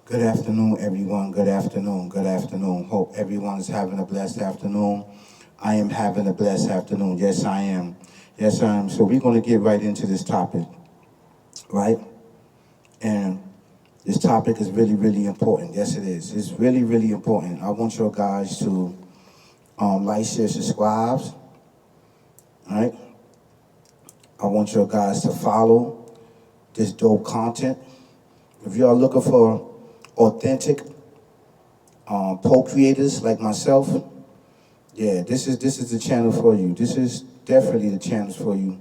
Good afternoon, everyone. Good afternoon. Good afternoon. Hope everyone is having a blessed afternoon. I am having a blessed afternoon. Yes, I am. Yes, I am. So we're going to get right into this topic, right? And this topic is really, really important. Yes, it is. It's really, really important. I want you guys to like, share, subscribe, right? I want you guys to follow this dope content. If you are looking for authentic co-creators like myself, yeah, this is the channel for you. This is definitely the channel for you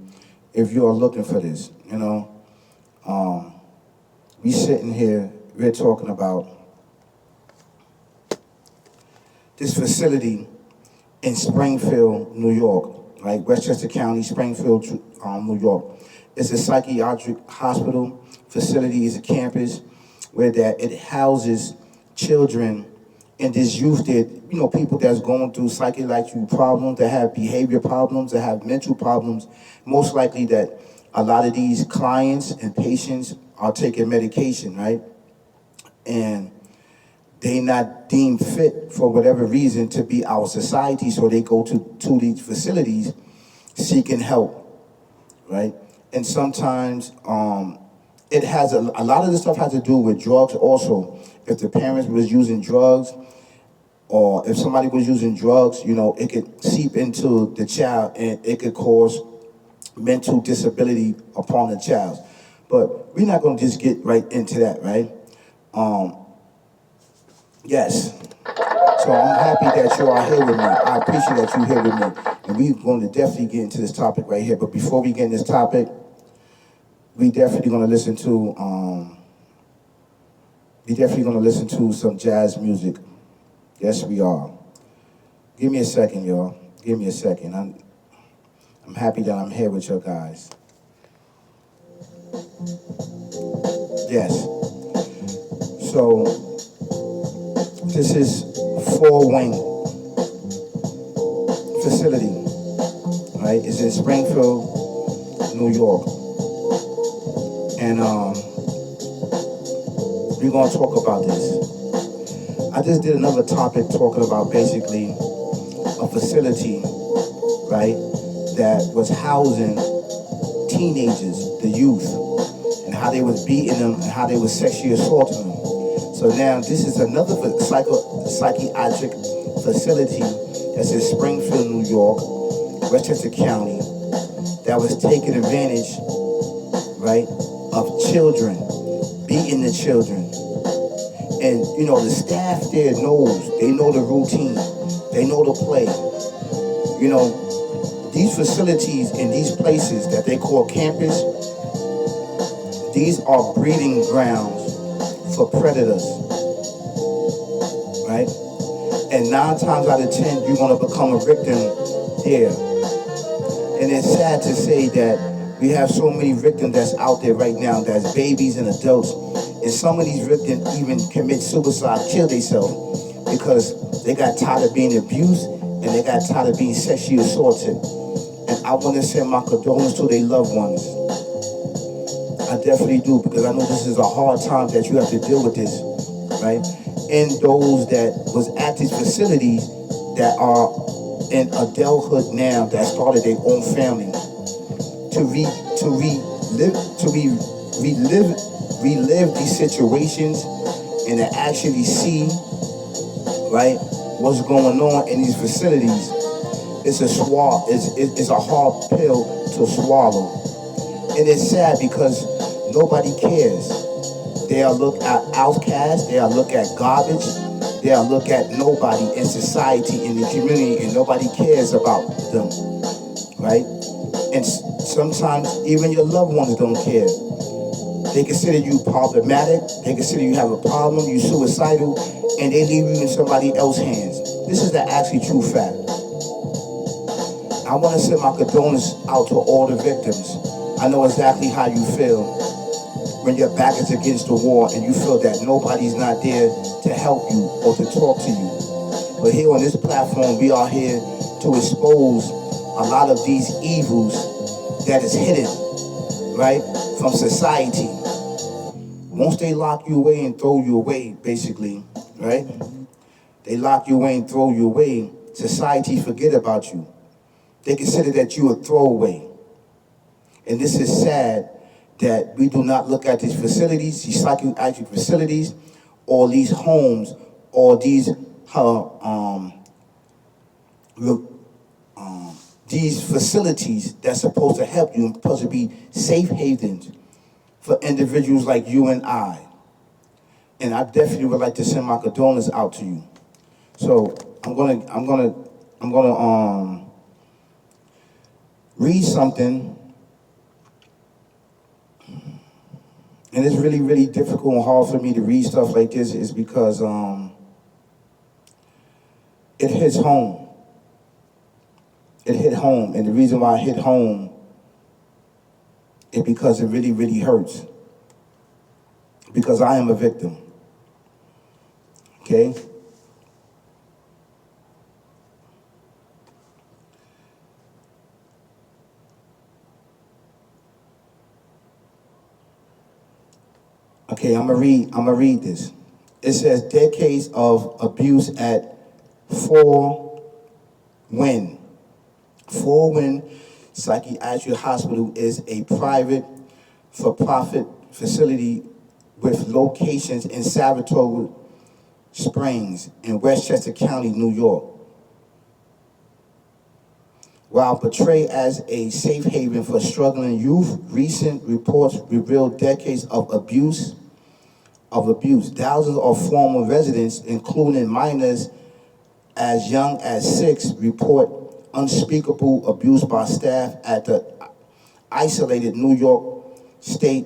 if you are looking for this. You know, we sitting here, we're talking about this facility in Springfield, New York, right? Westchester County, Springfield, New York. It's a psychiatric hospital facility. It's a campus where that it houses children and this youth that, you know, people that's going through psychiatric problems, that have behavior problems, that have mental problems. Most likely that a lot of these clients and patients are taking medication, right? And they not deemed fit for whatever reason to be our society, so they go to these facilities seeking help, right? And sometimes it has a lot of this stuff has to do with drugs also. If the parents was using drugs, or if somebody was using drugs, you know, it could seep into the child and it could cause mental disability upon the child. But we're not going to just get right into that, right? Yes. So I'm happy that you are here with me. I appreciate that you're here with me. And we're going to definitely get into this topic right here. But before we get in this topic, we definitely going to listen to some jazz music. Yes, we are. Give me a second, y'all. Give me a second. I'm happy that I'm here with you guys. Yes. So this is four-wing facility, right? It's in Springfield, New York. And we're gonna talk about this. I just did another topic talking about basically a facility, right, that was housing teenagers, the youth, and how they was beating them and how they was sexually assaulting them. So now this is another psychiatric facility that's in Springfield, New York, Westchester County, that was taking advantage, right, of children, beating the children. And, you know, the staff there knows, they know the routine, they know the play. You know, these facilities and these places that they call campus, these are breeding grounds for predators, right? And 9 times out of 10, you're gonna become a victim there. And it's sad to say that we have so many victims that's out there right now, that's babies and adults. And some of these victims even commit suicide, kill themselves, because they got tired of being abused and they got tired of being sexually assaulted. And I want to send my condolences to their loved ones. I definitely do, because I know this is a hard time that you have to deal with this, right? And those that was at these facilities that are in adulthood now, that started their own family, relive these situations and to actually see, right, what's going on in these facilities. It's a hard pill to swallow. And it's sad because nobody cares. They are looked at outcasts, they are looked at garbage, they are looked at nobody in society, in the community, and nobody cares about them, right? And sometimes even your loved ones don't care. They consider you problematic, they consider you have a problem, you suicidal, and they leave you in somebody else's hands. This is the actually true fact. I want to send my condolences out to all the victims. I know exactly how you feel when your back is against the wall and you feel that nobody's not there to help you or to talk to you. But here on this platform, we are here to expose a lot of these evils that is hidden, right, from society. Once they lock you away and throw you away, basically, right? They lock you away and throw you away, society forget about you. They consider that you a throwaway. And this is sad that we do not look at these facilities, these psychiatric facilities, or these homes, or these facilities that's supposed to help you and supposed to be safe havens for individuals like you and I. And I definitely would like to send my condolences out to you. So I'm gonna read something, and it's really, really difficult and hard for me to read stuff like this, is because it hits home. It hit home, and the reason why it hit home is because it really, really hurts. Because I am a victim. Okay? Okay, I'm gonna read this. It says decades of abuse at Four Win Psychiatric Hospital is a private for-profit facility with locations in Saratoga Springs in Westchester County, New York. While portrayed as a safe haven for struggling youth, recent reports reveal decades of abuse. Thousands of former residents, including minors as young as 6, report unspeakable abuse by staff at the isolated New York State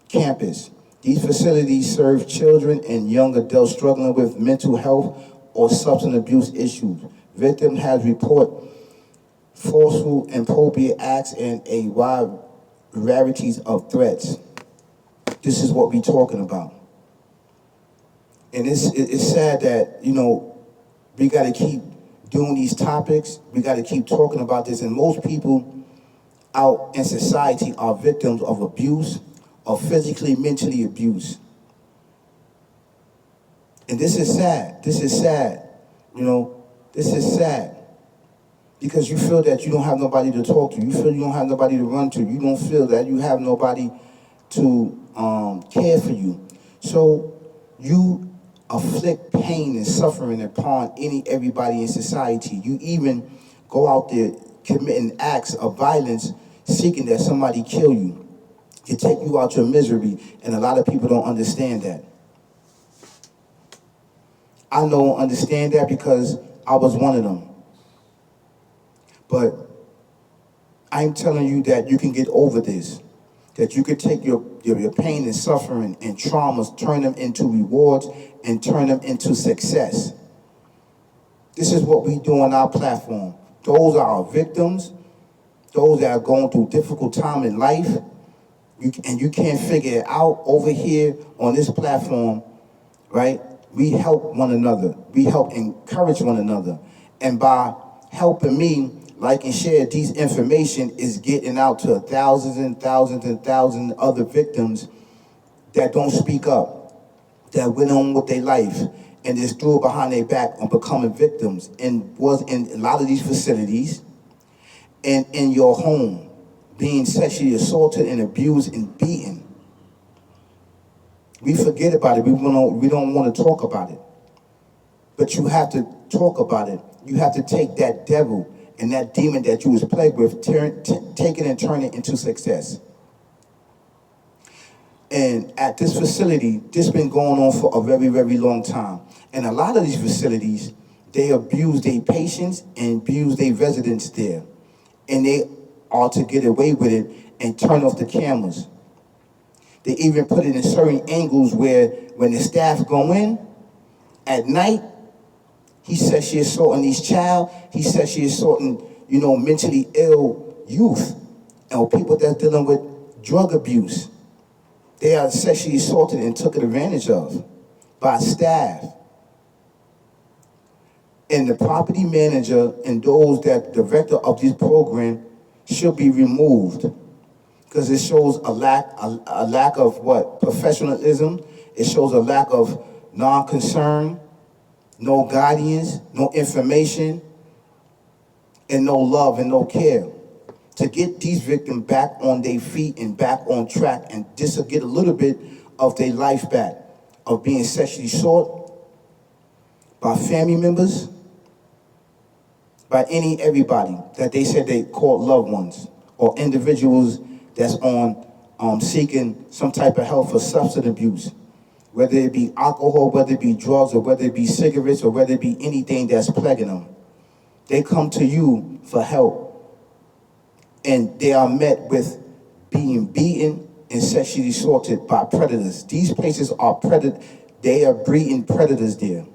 campus. These facilities serve children and young adults struggling with mental health or substance abuse issues. Victims have reported forceful, inappropriate acts and a wide varieties of threats. This is what we're talking about. And it's sad that, you know, we got to keep doing these topics. We got to keep talking about this. And most people out in society are victims of abuse, or physically, mentally abused. And this is sad. This is sad. You know, this is sad. Because you feel that you don't have nobody to talk to. You feel you don't have nobody to run to. You don't feel that you have nobody to care for you. So you afflict pain and suffering upon everybody in society. You even go out there committing acts of violence, seeking that somebody kill you, to take you out your misery, and a lot of people don't understand that. I don't understand that because I was one of them. But I'm telling you that you can get over this, that you could take your pain and suffering and traumas, turn them into rewards, and turn them into success. This is what we do on our platform. Those are our victims, those that are going through difficult time in life, and you can't figure it out over here on this platform, right? We help one another. We help encourage one another. And by helping me, like and share these information, is getting out to thousands and thousands and thousands of other victims that don't speak up, that went on with their life and just threw it behind their back on becoming victims, and was in a lot of these facilities and in your home, being sexually assaulted and abused and beaten. We forget about it. We don't want to talk about it. But you have to talk about it. You have to take that devil and that demon that you was plagued with, take it and turn it into success. And at this facility, this been going on for a very, very long time. And a lot of these facilities, they abuse their patients and abuse their residents there. And they are to get away with it and turn off the cameras. They even put it in certain angles where when the staff go in at night, he says she assaulting these child, he says she assaulting, you know, mentally ill youth or people that's dealing with drug abuse. They are sexually assaulted and taken advantage of by staff. And the property manager and those that director of this program should be removed. because it shows a lack of what? Professionalism. It shows a lack of non-concern, no guidance, no information, and no love and no care. To get these victims back on their feet and back on track and just to get a little bit of their life back, of being sexually assaulted by family members, by everybody that they said they called loved ones, or individuals that's on seeking some type of help for substance abuse, whether it be alcohol, whether it be drugs, or whether it be cigarettes, or whether it be anything that's plaguing them. They come to you for help, and they are met with being beaten and sexually assaulted by predators. These places are predators. They are breeding predators there.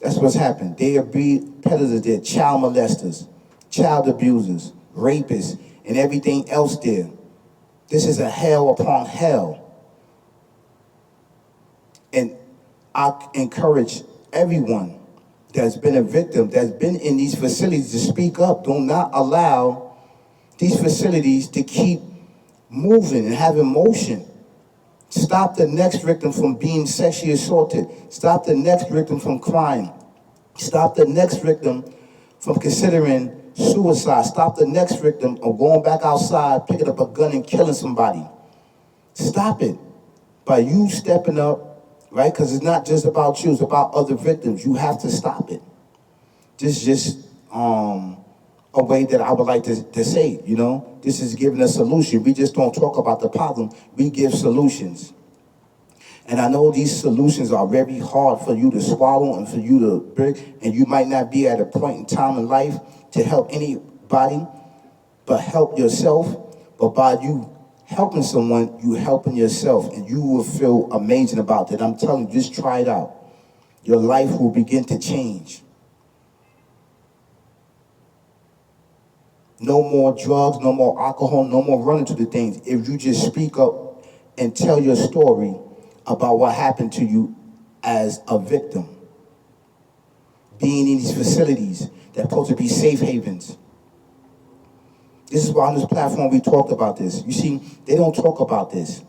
That's what's happened. They are breeding predators there, child molesters, child abusers, rapists, and everything else there. This is a hell upon hell. And I encourage everyone that's been a victim, that's been in these facilities, to speak up. Do not allow these facilities to keep moving and having motion. Stop the next victim from being sexually assaulted. Stop the next victim from crying. Stop the next victim from considering suicide. Stop the next victim of going back outside, picking up a gun and killing somebody. Stop it by you stepping up, right? Because it's not just about you, it's about other victims. You have to stop it. This is just a way that I would like to say it, you know? This is giving a solution. We just don't talk about the problem, we give solutions. And I know these solutions are very hard for you to swallow and for you to break, and you might not be at a point in time in life to help anybody, but help yourself. But by you helping someone, you helping yourself, and you will feel amazing about that. I'm telling you, just try it out. Your life will begin to change. No more drugs, no more alcohol, no more running to the things. If you just speak up and tell your story about what happened to you as a victim, being in these facilities that are supposed to be safe havens. This is why on this platform we talked about this. You see, they don't talk about this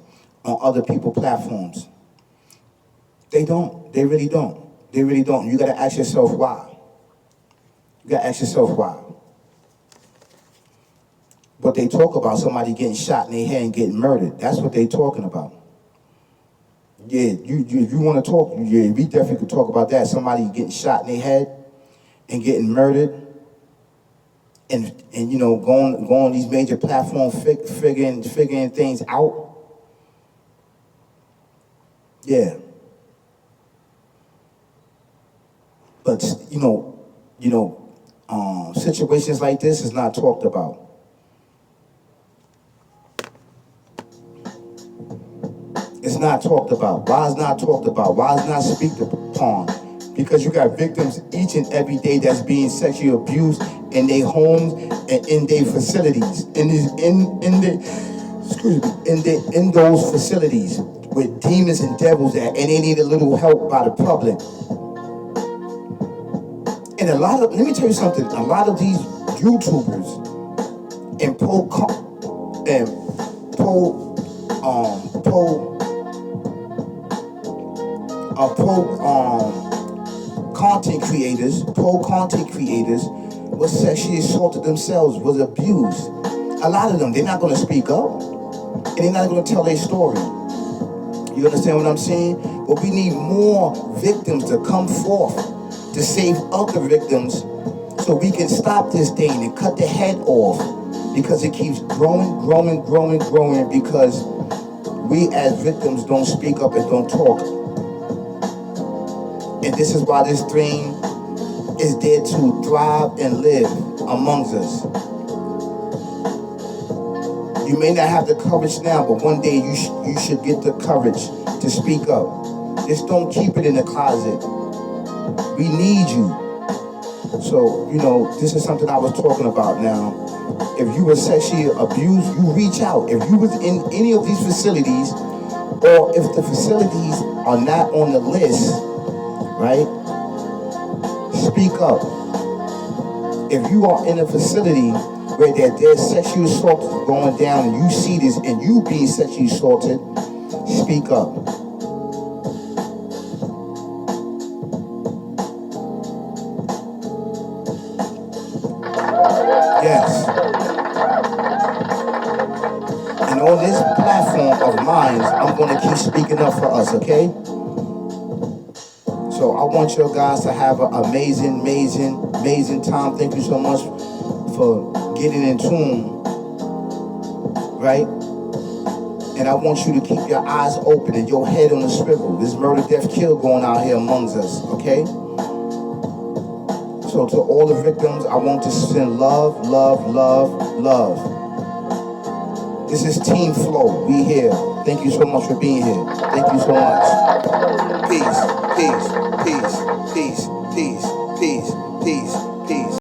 on other people's platforms. They don't. They really don't. They really don't. You got to ask yourself why. You got to ask yourself why. But they talk about somebody getting shot in their head and getting murdered. That's what they're talking about. Yeah, you want to talk, yeah, we definitely could talk about that. Somebody getting shot in their head and getting murdered, and you know, going on these major platforms, figuring things out. Yeah. But you know, situations like this is not talked about. It's not talked about. Why is not talked about? Why is not speaked upon? Because you got victims each and every day that's being sexually abused in their homes and in their facilities, in those facilities with demons and devils at, and they need a little help by the public. And let me tell you something. A lot of these YouTubers and content creators was sexually assaulted themselves, was abused. A lot of them, they're not going to speak up, and they're not going to tell their story. You understand what I'm saying? But we need more victims to come forth to save other victims, so we can stop this thing and cut the head off, because it keeps growing, because we as victims don't speak up and don't talk. And this is why this thing is there to thrive and live amongst us. You may not have the courage now, but one day you should get the courage to speak up. Just don't keep it in the closet. We need you. So, you know, this is something I was talking about now. If you were sexually abused, you reach out. If you was in any of these facilities, or if the facilities are not on the list, right? Speak up. If you are in a facility where there's sexual assault going down and you see this and you being sexually assaulted, speak up. Yes. And on this platform of mine, I'm going to keep speaking up for us, okay? So I want you guys to have an amazing, amazing, amazing time. Thank you so much for getting in tune, right? And I want you to keep your eyes open and your head on the swivel. There's murder, death, kill going out here amongst us, okay? So to all the victims, I want to send love, love, love, love. This is Team Flow. We here. Thank you so much for being here. Thank you so much. Peace, peace, peace, peace, peace, peace, peace, peace.